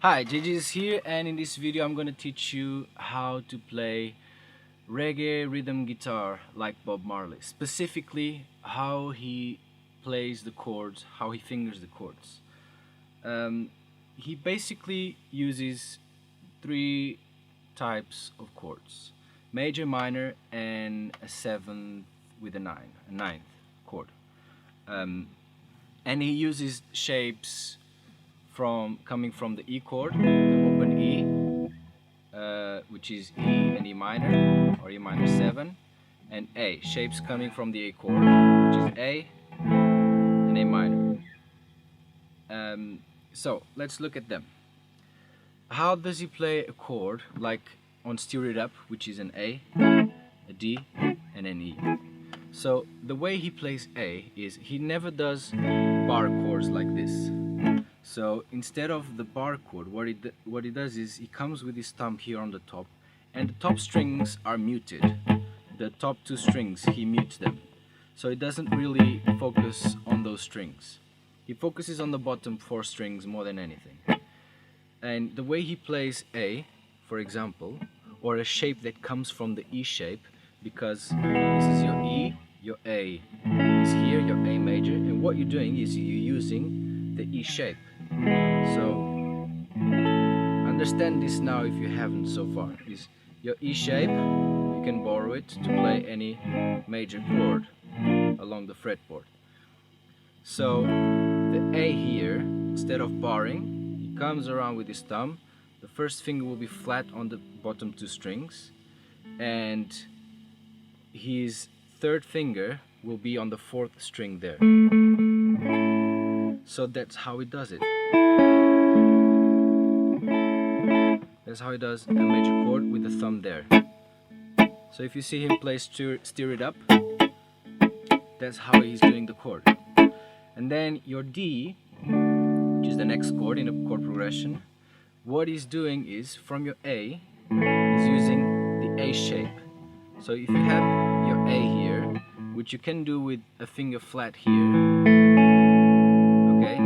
Hi, JJ is here, and in this video I'm going to teach you how to play reggae rhythm guitar like Bob Marley. Specifically, how he plays the chords, how he fingers the chords. He basically uses three types of chords: major, minor, and a seventh with a ninth chord. And he uses shapes coming from the E chord, the open E, which is E and E minor or E minor 7, and A, shapes coming from the A chord, which is A and A minor. So let's look at them. How does he play a chord? Like on Stir It Up, which is an A, a D, and an E. So the way he plays A is he never does bar chords like this. So instead of the bar chord, what he does is he comes with his thumb here on the top, and the top strings are muted. The top two strings, he mutes them. So he doesn't really focus on those strings. He focuses on the bottom four strings more than anything. And the way he plays A, for example, or a shape that comes from the E shape, because this is your E, your A is here, your A major, and what you're doing is you're using the E shape. So understand this now if you haven't so far. Is your E shape, you can borrow it to play any major chord along the fretboard. So the A here, instead of barring, he comes around with his thumb. The first finger will be flat on the bottom two strings, and his third finger will be on the fourth string there. So that's how he does it. That's how he does a major chord with the thumb there. So if you see him play Stir It Up, that's how he's doing the chord. And then your D, which is the next chord in the chord progression, what he's doing is from your A, he's using the A shape. So if you have your A here, which you can do with a finger flat here, okay,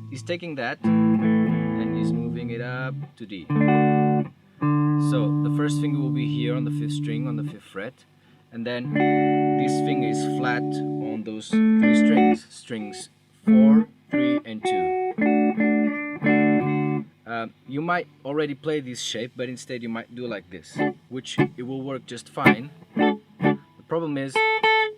he's taking that and he's moving it up to D. So the first finger will be here on the fifth string, on the fifth fret, and then this finger is flat on those three strings, strings 4, 3, and 2. You might already play this shape, but instead you might do like this, which it will work just fine. The problem is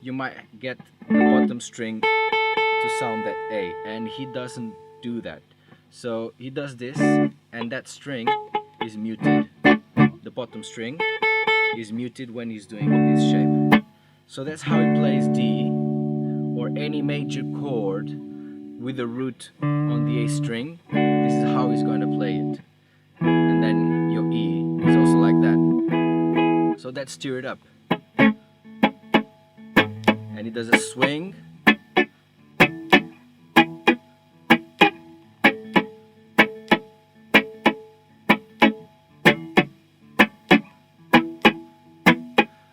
you might get the bottom string to sound that A, and he doesn't do that. So he does this, and that string is muted. The bottom string is muted when he's doing this shape. So that's how he plays D, or any major chord with a root on the A string. This is how he's going to play it. And then your E is also like that. So that's Stir It Up. And he does a swing.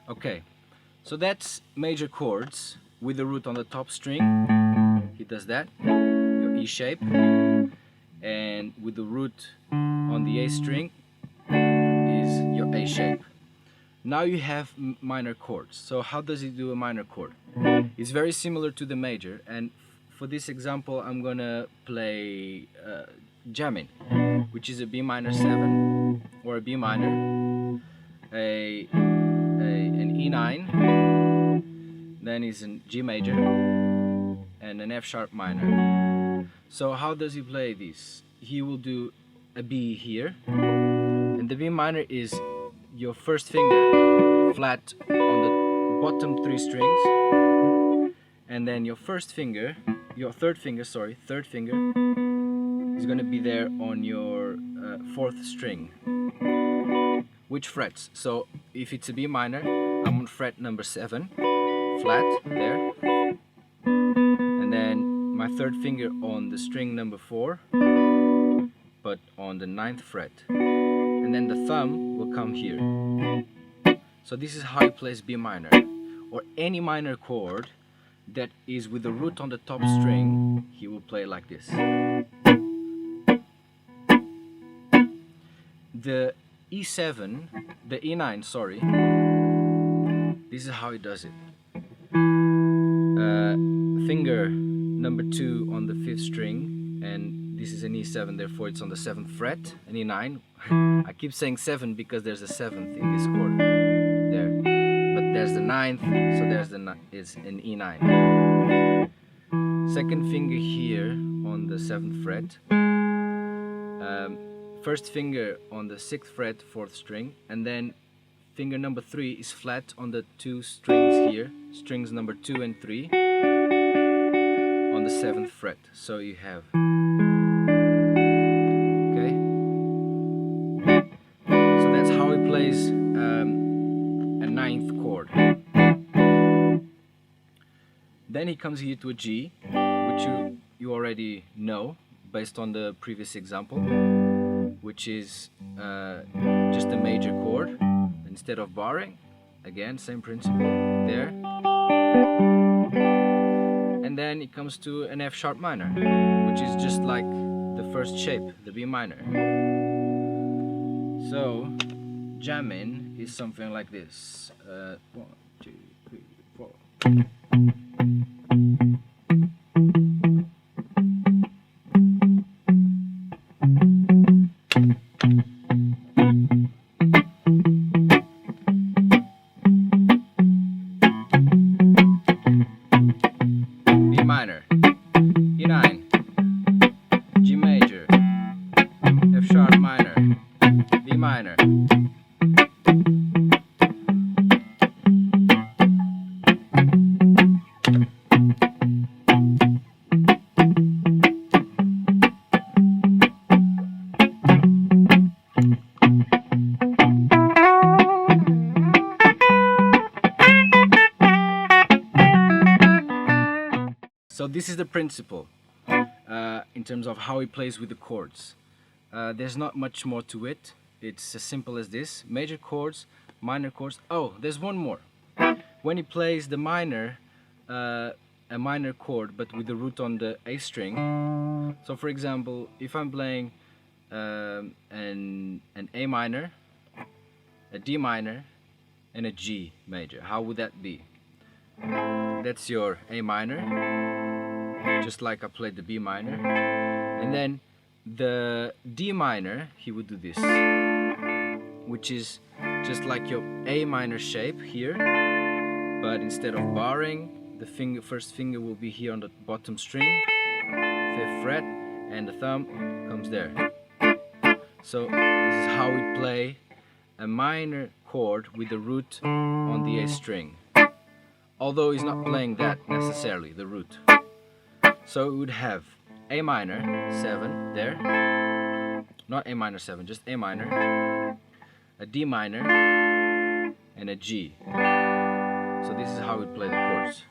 Okay, so that's major chords with the root on the top string. He does that, your E shape, and with the root on the A string is your A shape. Now you have minor chords. So how does he do a minor chord? It's very similar to the major, and for this example I'm gonna play jamming, which is a B minor 7 or a B minor, an E9, then is a G major, and an F sharp minor. So how does he play this? He will do a B here, and the B minor is your first finger flat on the bottom three strings, and then your third finger is going to be there on your fourth string. Which frets? So if it's a B minor, I'm on fret number 7, flat there, and then my third finger on the string number 4, but on the 9th fret, and then the thumb will come here. So this is how he plays B minor, or any minor chord that is with the root on the top string. He will play like this. the E7, the E9, sorry, this is how he does it. Finger number 2 on the 5th string, and this is an E7, therefore it's on the 7th fret, an E9. I keep saying 7 because there's a 7th in this chord there, but there's the 9th, so it's an E9. Second finger here on the 7th fret, first finger on the 6th fret, 4th string, and then finger number 3 is flat on the 2 strings here, strings number 2 and 3 on the 7th fret. So you have, okay, so that's how he plays a 9th chord. Then he comes here to a G, which you already know based on the previous example, which is just a major chord. Instead of barring, again, same principle there. And then it comes to an F sharp minor, which is just like the first shape, the B minor. So, jamming is something like this. 1, 2, 3, 4. Minor, E9, G major, F sharp minor, B minor. So this is the principle in terms of how he plays with the chords. There's not much more to it. It's as simple as this. Major chords, minor chords. Oh, there's one more. When he plays the minor, a minor chord but with the root on the A string. So for example, if I'm playing an A minor, a D minor, and a G major, how would that be? That's your A minor, just like I played the B minor, and then the D minor, he would do this, which is just like your A minor shape here, but instead of barring, the first finger will be here on the bottom string, 5th fret, and the thumb comes there. So this is how we play a minor chord with the root on the A string, although he's not playing that necessarily, the root. So we would have A minor 7 there, not A minor 7, just A minor, a D minor, and a G. So this is how we play the chords.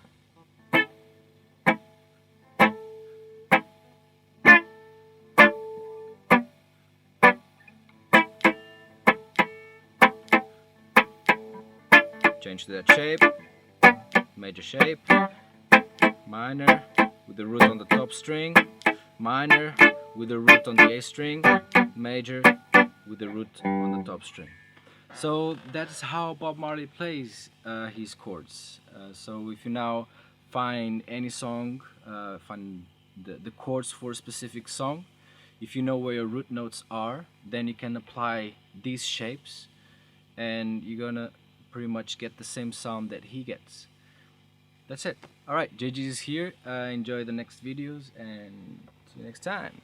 Change to that shape, major shape, minor with the root on the top string, minor with the root on the A string, major with the root on the top string. So that's how Bob Marley plays his chords. So if you now find any song, find the chords for a specific song, if you know where your root notes are, then you can apply these shapes and you're gonna pretty much get the same sound that he gets. That's it. Alright, JG is here. Enjoy the next videos and see you next time.